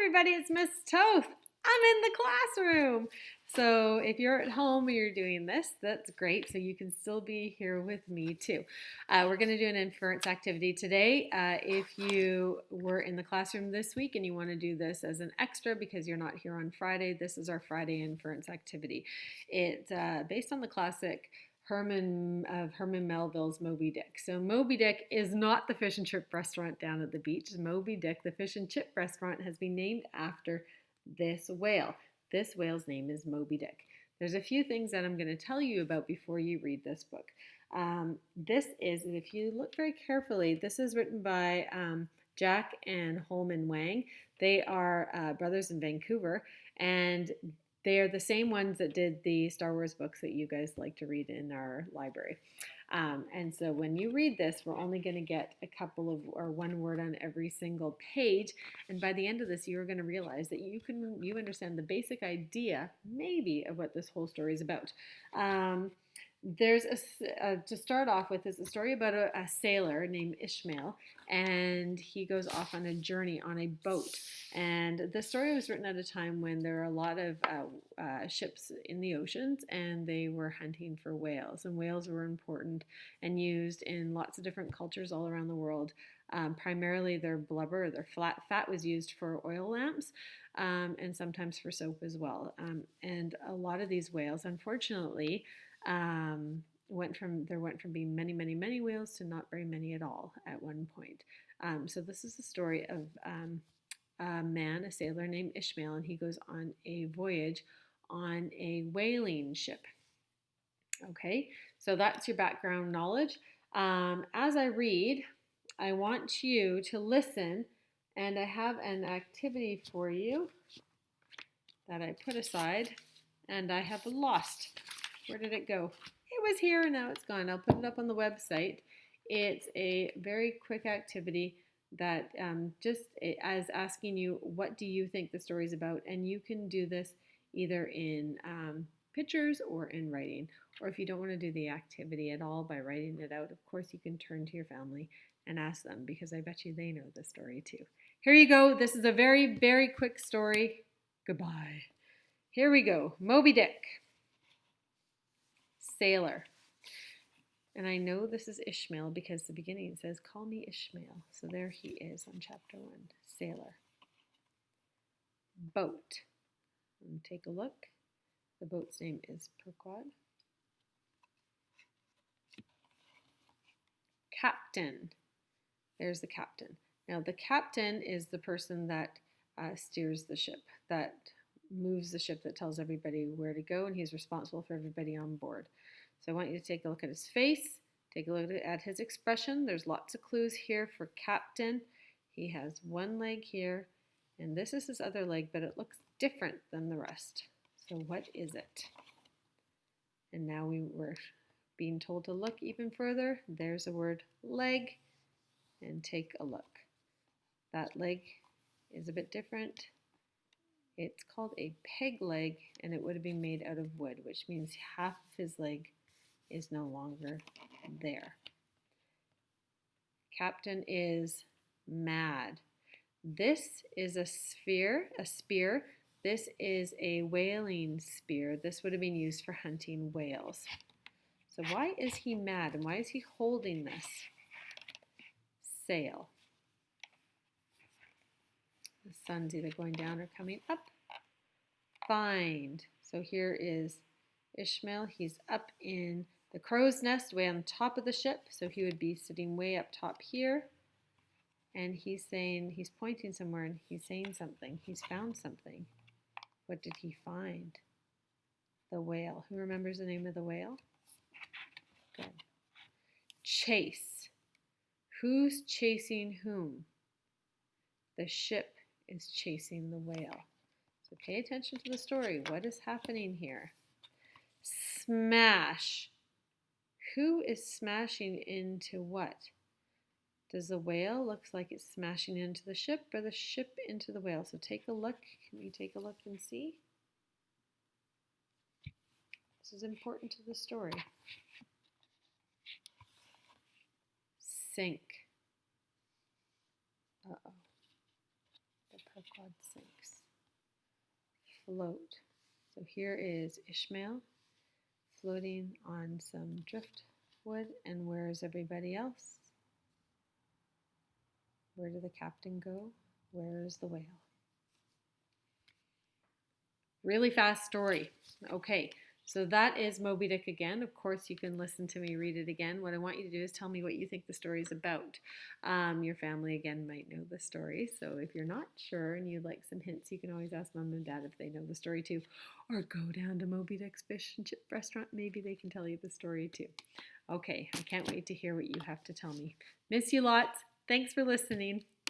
everybody, it's Miss Toth. I'm in the classroom. So if you're at home and you're doing this, that's great. So you can still be here with me too. We're going to do an inference activity today. If you were in the classroom this week and you want to do this as an extra because you're not here on Friday, this is our Friday inference activity. It's based on the classic Herman Melville's Moby Dick. So Moby Dick is not the fish and chip restaurant down at the beach. Moby Dick, the fish and chip restaurant, has been named after this whale. This whale's name is Moby Dick. There's a few things that I'm going to tell you about before you read this book. If you look very carefully, this is written by Jack and Holman Wang. They are brothers in Vancouver, and they are the same ones that did the Star Wars books that you guys like to read in our library. And so when you read this, we're only going to get one word on every single page. And by the end of this, you're going to realize that you understand the basic idea, maybe, of what this whole story is about. To start off with, is a story about a sailor named Ishmael, and he goes off on a journey on a boat. And the story was written at a time when there were a lot of ships in the oceans, and they were hunting for whales. And whales were important and used in lots of different cultures all around the world. Primarily their blubber, their fat was used for oil lamps, and sometimes for soap as well. And a lot of these whales, unfortunately, went from being many, many, many whales to not very many at all at one point. So this is the story of a sailor named Ishmael, and he goes on a voyage on a whaling ship. Okay, so that's your background knowledge. As I read, I want you to listen, and I have an activity for you that I put aside, and I have lost. Where did it go? It was here and now it's gone. I'll put it up on the website. It's a very quick activity that just as asking you, what do you think the story is about? And you can do this either in pictures or in writing. Or if you don't want to do the activity at all by writing it out, of course you can turn to your family and ask them, because I bet you they know the story too. Here you go. This is a very, very quick story. Goodbye. Here we go. Moby Dick. Sailor. And I know this is Ishmael because the beginning says, "Call me Ishmael." So there he is on chapter 1. Sailor. Boat. And take a look. The boat's name is Perquad. Captain. There's the captain. Now the captain is the person that steers the ship, that moves the ship, that tells everybody where to go, and he's responsible for everybody on board. So I want you to take a look at his face, take a look at his expression. There's lots of clues here for captain. He has one leg here, and this is his other leg, but it looks different than the rest. So what is it? And now we were being told to look even further. There's the word leg, and take a look. That leg is a bit different. It's called a peg leg, and it would have been made out of wood, which means half of his leg is no longer there. Captain is mad. This is a spear. This is a whaling spear. This would have been used for hunting whales. So why is he mad, and why is he holding this? Sail. The sun's either going down or coming up. Find. So here is Ishmael. He's up in the crow's nest, way on top of the ship. So he would be sitting way up top here. And he's pointing somewhere, and he's saying something. He's found something. What did he find? The whale. Who remembers the name of the whale? Good. Chase. Who's chasing whom? The ship is chasing the whale. So pay attention to the story. What is happening here? Smash. Who is smashing into what? Does the whale look like it's smashing into the ship, or the ship into the whale? So take a look. Can you take a look and see? This is important to the story. Sink. Uh-oh. The God sinks. Float. So here is Ishmael floating on some driftwood, and where is everybody else? Where did the captain go? Where is the whale? Really fast story. Okay, so that is Moby Dick again. Of course, you can listen to me read it again. What I want you to do is tell me what you think the story is about. Your family, again, might know the story. So if you're not sure and you'd like some hints, you can always ask Mom and Dad if they know the story too. Or go down to Moby Dick's fish and chip restaurant. Maybe they can tell you the story too. Okay, I can't wait to hear what you have to tell me. Miss you lots. Thanks for listening.